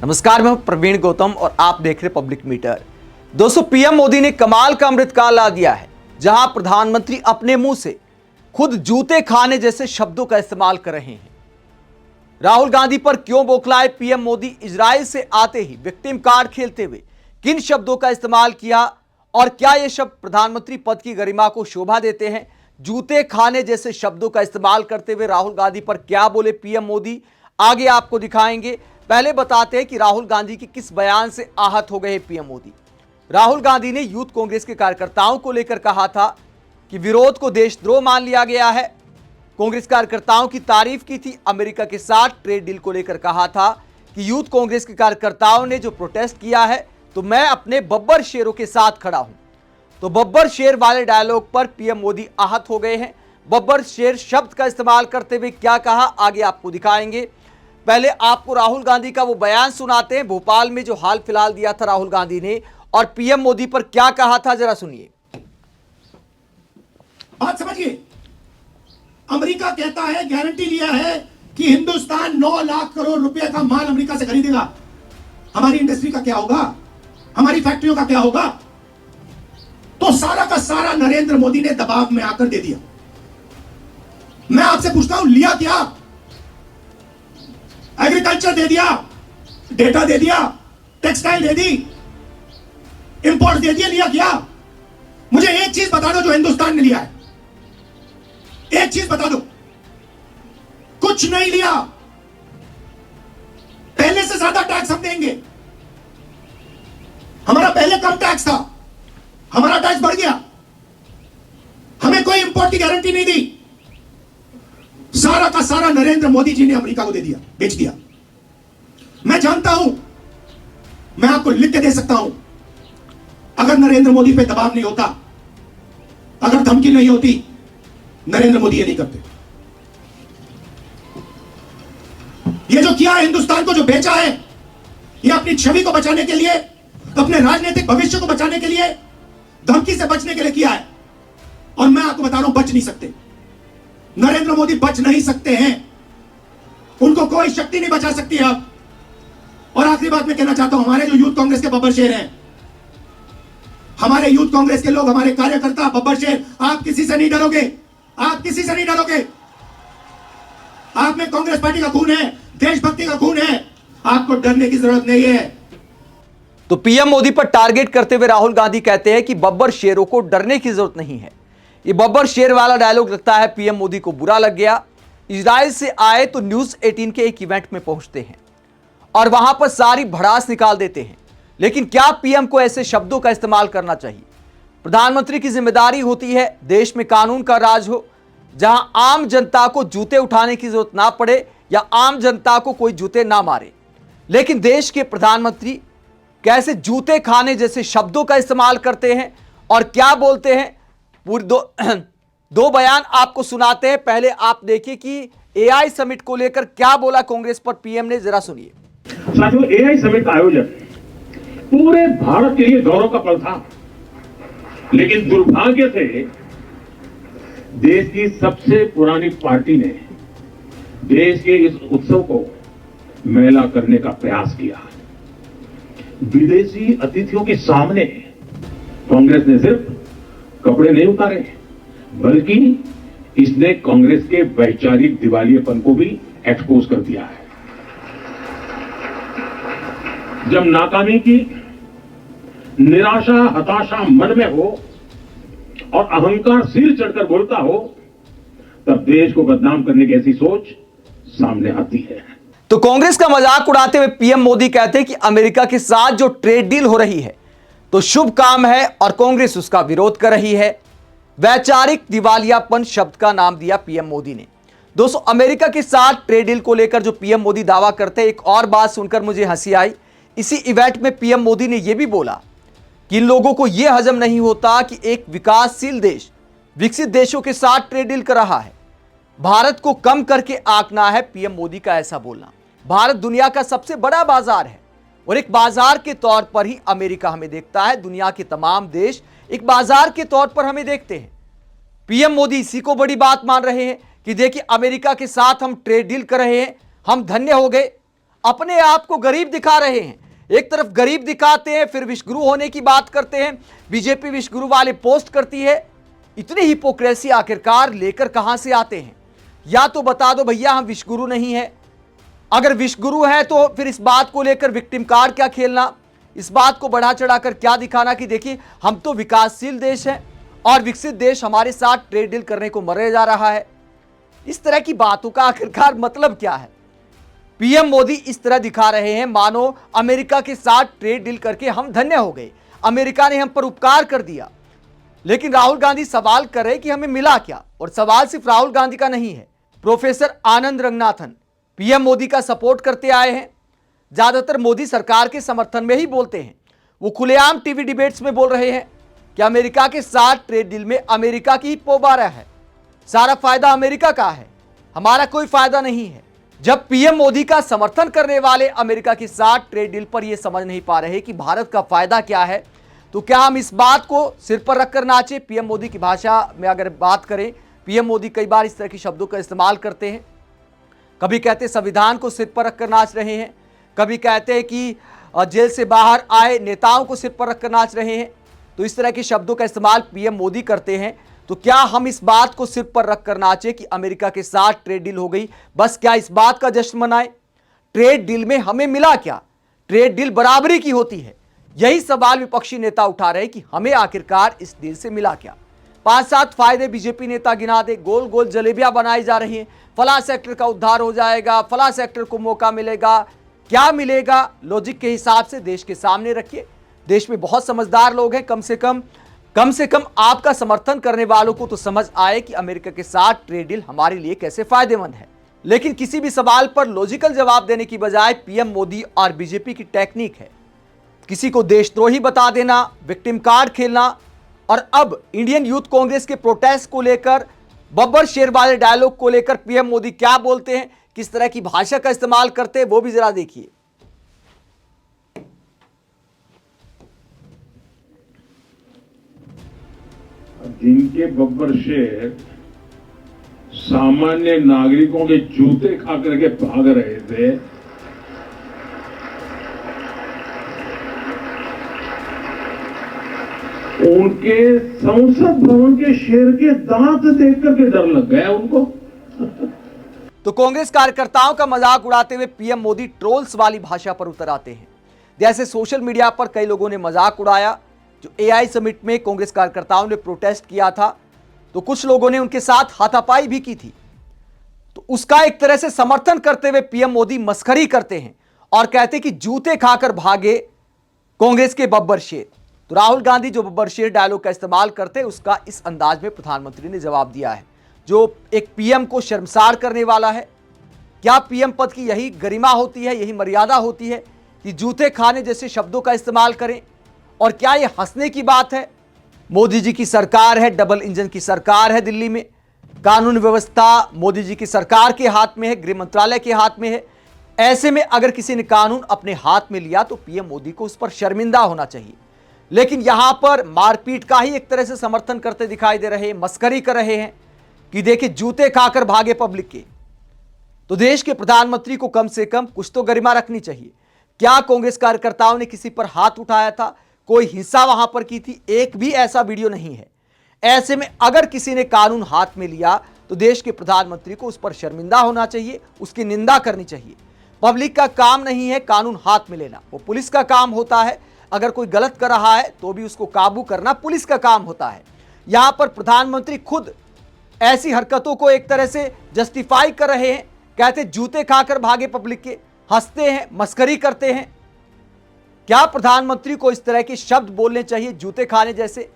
नमस्कार, मैं हूं प्रवीण गौतम और आप देख रहे पब्लिक मीटर। दोस्तों, पीएम मोदी ने कमाल का अमृतकाल ला दिया है, जहां प्रधानमंत्री अपने मुंह से खुद जूते खाने जैसे शब्दों का इस्तेमाल कर रहे हैं। राहुल गांधी पर क्यों बौखलाए पीएम मोदी? इजराइल से आते ही विक्टिम कार्ड खेलते हुए किन शब्दों का इस्तेमाल किया और क्या ये शब्द प्रधानमंत्री पद की गरिमा को शोभा देते हैं? जूते खाने जैसे शब्दों का इस्तेमाल करते हुए राहुल गांधी पर क्या बोले पीएम मोदी, आगे आपको दिखाएंगे। पहले बताते हैं कि राहुल गांधी के किस बयान से आहत हो गए पीएम मोदी। राहुल गांधी ने यूथ कांग्रेस के कार्यकर्ताओं को लेकर कहा था कि विरोध को देशद्रोह मान लिया गया है। कांग्रेस कार्यकर्ताओं की तारीफ की थी। अमेरिका के साथ ट्रेड डील को लेकर कहा था कि यूथ कांग्रेस के कार्यकर्ताओं ने जो प्रोटेस्ट किया है तो मैं अपने बब्बर शेरों के साथ खड़ा हूं। तो बब्बर शेर वाले डायलॉग पर पीएम मोदी आहत हो गए हैं। बब्बर शेर शब्द का इस्तेमाल करते हुए क्या कहा, आगे आपको दिखाएंगे। पहले आपको राहुल गांधी का वो बयान सुनाते हैं, भोपाल में जो हाल फिलहाल दिया था राहुल गांधी ने, और पीएम मोदी पर क्या कहा था, जरा सुनिए। बात समझिए, अमेरिका कहता है, गारंटी लिया है कि हिंदुस्तान 9 लाख करोड़ रुपए का माल अमेरिका से खरीदेगा। हमारी इंडस्ट्री का क्या होगा, हमारी फैक्ट्रियों का क्या होगा? तो सारा का सारा नरेंद्र मोदी ने दबाव में आकर दे दिया। मैं आपसे पूछता हूं, लिया क्या? एग्रीकल्चर दे दिया, डेटा दे दिया, टेक्सटाइल दे दी, इंपोर्ट दे दिया, लिया क्या? मुझे एक चीज बता दो जो हिंदुस्तान ने लिया है, एक चीज बता दो। कुछ नहीं लिया। पहले से ज्यादा टैक्स हम देंगे। हमारा पहले कम टैक्स था, हमारा टैक्स बढ़ गया। हमें कोई इंपोर्ट की गारंटी नहीं दी। सारा का सारा नरेंद्र मोदी जी ने अमेरिका को दे दिया, बेच दिया। मैं जानता हूं, मैं आपको लिख के दे सकता हूं, अगर नरेंद्र मोदी पे दबाव नहीं होता, अगर धमकी नहीं होती, नरेंद्र मोदी ये नहीं करते। ये जो किया है, हिंदुस्तान को जो बेचा है, ये अपनी छवि को बचाने के लिए, अपने राजनीतिक भविष्य को बचाने के लिए, धमकी से बचने के लिए किया है। और मैं आपको बता रहा हूं, बच नहीं सकते। नरेंद्र मोदी बच नहीं सकते हैं। उनको कोई शक्ति नहीं बचा सकती अब। और आखिरी बात मैं कहना चाहता हूं, हमारे जो यूथ कांग्रेस के बब्बर शेर हैं, हमारे यूथ कांग्रेस के लोग, हमारे कार्यकर्ता बब्बर शेर, आप किसी से नहीं डरोगे, आप किसी से नहीं डरोगे। आप में कांग्रेस पार्टी का खून है, देशभक्ति का खून है, आपको डरने की जरूरत नहीं है। तो पीएम मोदी पर टारगेट करते हुए राहुल गांधी कहते हैं कि बब्बर शेरों को डरने की जरूरत नहीं है। ये बब्बर शेर वाला डायलॉग लगता है पीएम मोदी को बुरा लग गया। इजराइल से आए तो न्यूज़ 18 के एक इवेंट में पहुंचते हैं और वहां पर सारी भड़ास निकाल देते हैं। लेकिन क्या पीएम को ऐसे शब्दों का इस्तेमाल करना चाहिए? प्रधानमंत्री की जिम्मेदारी होती है देश में कानून का राज हो, जहां आम जनता को जूते उठाने की जरूरत ना पड़े या आम जनता को कोई जूते ना मारे। लेकिन देश के प्रधानमंत्री कैसे जूते खाने जैसे शब्दों का इस्तेमाल करते हैं और क्या बोलते हैं, पूरे दो बयान आपको सुनाते हैं। पहले आप देखिए कि एआई समिट को लेकर क्या बोला कांग्रेस पर पीएम ने, जरा सुनिए। साथियों, एआई समिट का आयोजन पूरे भारत के लिए गौरव का पल था, लेकिन दुर्भाग्य से देश की सबसे पुरानी पार्टी ने देश के इस उत्सव को मैला करने का प्रयास किया। विदेशी अतिथियों के सामने कांग्रेस ने सिर्फ कपड़े नहीं उतारे, बल्कि इसने कांग्रेस के वैचारिक दिवालियेपन को भी एक्सपोज कर दिया है। जब नाकामी की निराशा, हताशा मन में हो और अहंकार सिर चढ़कर बोलता हो, तब देश को बदनाम करने की ऐसी सोच सामने आती है। तो कांग्रेस का मजाक उड़ाते हुए पीएम मोदी कहते हैं कि अमेरिका के साथ जो ट्रेड डील हो रही है तो शुभ काम है और कांग्रेस उसका विरोध कर रही है। वैचारिक दिवालियापन शब्द का नाम दिया पीएम मोदी ने। दोस्तों, अमेरिका के साथ ट्रेड डील को लेकर जो पीएम मोदी दावा करते हैं, एक और बात सुनकर मुझे हंसी आई। इसी इवेंट में पीएम मोदी ने यह भी बोला कि इन लोगों को यह हजम नहीं होता कि एक विकासशील देश विकसित देशों के साथ ट्रेड डील कर रहा है। भारत को कम करके आंकना है पीएम मोदी का ऐसा बोलना। भारत दुनिया का सबसे बड़ा बाजार है और एक बाजार के तौर पर ही अमेरिका हमें देखता है। दुनिया के तमाम देश एक बाजार के तौर पर हमें देखते हैं। पीएम मोदी इसी को बड़ी बात मान रहे हैं कि देखिए, अमेरिका के साथ हम ट्रेड डील कर रहे हैं, हम धन्य हो गए। अपने आप को गरीब दिखा रहे हैं। एक तरफ गरीब दिखाते हैं, फिर विश्वगुरु होने की बात करते हैं, बीजेपी विश्वगुरु वाले पोस्ट करती है। इतनी हिपोक्रेसी आखिरकार लेकर कहां से आते हैं? या तो बता दो भैया हम विश्वगुरु नहीं है, अगर विश्वगुरु है तो फिर इस बात को लेकर विक्टिम कार्ड क्या खेलना, इस बात को बढ़ा चढ़ाकर क्या दिखाना कि देखिए हम तो विकासशील देश हैं और विकसित देश हमारे साथ ट्रेड डील करने को मरे जा रहा है। इस तरह की बातों का आखिरकार मतलब क्या है? पीएम मोदी इस तरह दिखा रहे हैं मानो अमेरिका के साथ ट्रेड डील करके हम धन्य हो गए, अमेरिका ने हम पर उपकार कर दिया। लेकिन राहुल गांधी सवाल कर रहे कि हमें मिला क्या, और सवाल सिर्फ राहुल गांधी का नहीं है। प्रोफेसर आनंद रंगनाथन पीएम मोदी का सपोर्ट करते आए हैं, ज्यादातर मोदी सरकार के समर्थन में ही बोलते हैं। वो खुलेआम टीवी डिबेट्स में बोल रहे हैं कि अमेरिका के साथ ट्रेड डील में अमेरिका की ही पोबारा है, सारा फायदा अमेरिका का है, हमारा कोई फायदा नहीं है। जब पीएम मोदी का समर्थन करने वाले अमेरिका के साथ ट्रेड डील पर यह समझ नहीं पा रहे कि भारत का फायदा क्या है, तो क्या हम इस बात को सिर पर रखकर नाचे? पीएम मोदी की भाषा में अगर बात करें, पीएम मोदी कई बार इस तरह के शब्दों का इस्तेमाल करते हैं। कभी कहते हैं संविधान को सिर पर रखकर नाच रहे हैं, कभी कहते हैं कि जेल से बाहर आए नेताओं को सिर पर रखकर नाच रहे हैं। तो इस तरह के शब्दों का इस्तेमाल पीएम मोदी करते हैं। तो क्या हम इस बात को सिर पर रखकर नाचे कि अमेरिका के साथ ट्रेड डील हो गई, बस क्या इस बात का जश्न मनाएं? ट्रेड डील में हमें मिला क्या? ट्रेड डील बराबरी की होती है, यही सवाल विपक्षी नेता उठा रहे कि हमें आखिरकार इस डील से मिला क्या? 5-7 फायदे बीजेपी नेता गिना दे, गोल गोल जलेबियां बनाई जा रही हैं। फला सेक्टर का उद्धार हो जाएगा, फला सेक्टर को मौका मिलेगा, क्या मिलेगा? लॉजिक के हिसाब से देश के सामने रखिए। देश में बहुत समझदार लोग हैं, कम से कम आपका समर्थन करने वालों को तो समझ आए कि अमेरिका के साथ ट्रेड डील हमारे लिए कैसे फायदेमंद है। लेकिन किसी भी सवाल पर लॉजिकल जवाब देने की बजाय पीएम मोदी और बीजेपी की टेक्निक है किसी को देशद्रोही बता देना, विक्टिम कार्ड खेलना। और अब इंडियन यूथ कांग्रेस के प्रोटेस्ट को लेकर, बब्बर शेर वाले डायलॉग को लेकर पीएम मोदी क्या बोलते हैं, किस तरह की भाषा का इस्तेमाल करते हैं, वो भी जरा देखिए। जिनके बब्बर शेर सामान्य नागरिकों के जूते खा करके भाग रहे थे, उनके संसद भवन के शेर के दांत देख करके डर लग गया उनको। तो कांग्रेस कार्यकर्ताओं का मजाक उड़ाते हुए पीएम मोदी ट्रोल्स वाली भाषा पर उतर आते हैं। जैसे सोशल मीडिया पर कई लोगों ने मजाक उड़ाया, जो एआई समिट में कांग्रेस कार्यकर्ताओं ने प्रोटेस्ट किया था, तो कुछ लोगों ने उनके साथ हाथापाई भी की थी। तो उसका एक तरह से समर्थन करते हुए पीएम मोदी मस्खरी करते हैं और कहते कि जूते खाकर भागे कांग्रेस के बब्बर शेर। तो राहुल गांधी जो बब्बर शेर डायलॉग का इस्तेमाल करते हैं, उसका इस अंदाज में प्रधानमंत्री ने जवाब दिया है, जो एक पीएम को शर्मसार करने वाला है। क्या पीएम पद की यही गरिमा होती है, यही मर्यादा होती है कि जूते खाने जैसे शब्दों का इस्तेमाल करें? और क्या यह हंसने की बात है? मोदी जी की सरकार है, डबल इंजन की सरकार है दिल्ली में, कानून व्यवस्था मोदी जी की सरकार के हाथ में है, गृह मंत्रालय के हाथ में है। ऐसे में अगर किसी ने कानून अपने हाथ में लिया तो पीएम मोदी को उस पर शर्मिंदा होना चाहिए। लेकिन यहां पर मारपीट का ही एक तरह से समर्थन करते दिखाई दे रहे हैं, मस्करी कर रहे हैं कि देखिए जूते खाकर भागे पब्लिक के। तो देश के प्रधानमंत्री को कम से कम कुछ तो गरिमा रखनी चाहिए। क्या कांग्रेस कार्यकर्ताओं ने किसी पर हाथ उठाया था, कोई हिंसा वहां पर की थी? एक भी ऐसा वीडियो नहीं है। ऐसे में अगर किसी ने कानून हाथ में लिया तो देश के प्रधानमंत्री को उस पर शर्मिंदा होना चाहिए, उसकी निंदा करनी चाहिए। पब्लिक का काम नहीं है कानून हाथ में लेना, वो पुलिस का काम होता है। अगर कोई गलत कर रहा है तो भी उसको काबू करना पुलिस का काम होता है। यहां पर प्रधानमंत्री खुद ऐसी हरकतों को एक तरह से जस्टिफाई कर रहे हैं, कहते जूते खाकर भागे पब्लिक के, हंसते हैं, मस्करी करते हैं। क्या प्रधानमंत्री को इस तरह के शब्द बोलने चाहिए, जूते खाने जैसे?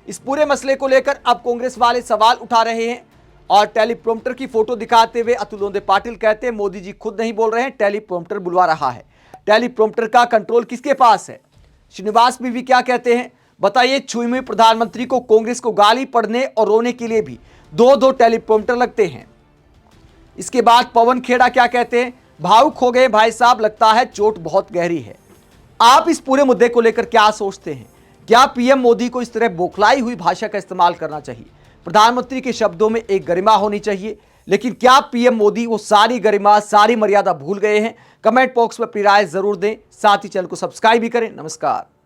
इस पूरे मसले को लेकर अब कांग्रेस वाले सवाल उठा रहे हैं और टेलीप्रॉम्प्टर की फोटो दिखाते हुए अतुल लोंदे पाटिल कहते हैं मोदी जी खुद नहीं बोल रहे हैं, टेलीप्रॉम्प्टर बुलवा रहा है। टेलीप्रॉम्प्टर का कंट्रोल किसके पास है? श्रीनिवास बीवी क्या कहते हैं बताइए? छुई हुई प्रधानमंत्री को कांग्रेस को गाली पढ़ने और रोने के लिए भी 2-2 टेलीप्रॉम्प्टर लगते हैं। इसके बाद पवन खेड़ा क्या कहते हैं? भावुक हो गए भाई साहब, लगता है चोट बहुत गहरी है। आप इस पूरे मुद्दे को लेकर क्या सोचते हैं? क्या पीएम मोदी को इस तरह बौखलाई हुई भाषा का इस्तेमाल करना चाहिए? प्रधानमंत्री के शब्दों में एक गरिमा होनी चाहिए। लेकिन क्या पीएम मोदी वो सारी गरिमा, सारी मर्यादा भूल गए हैं? कमेंट बॉक्स में अपनी राय जरूर दें। साथ ही चैनल को सब्सक्राइब भी करें। नमस्कार।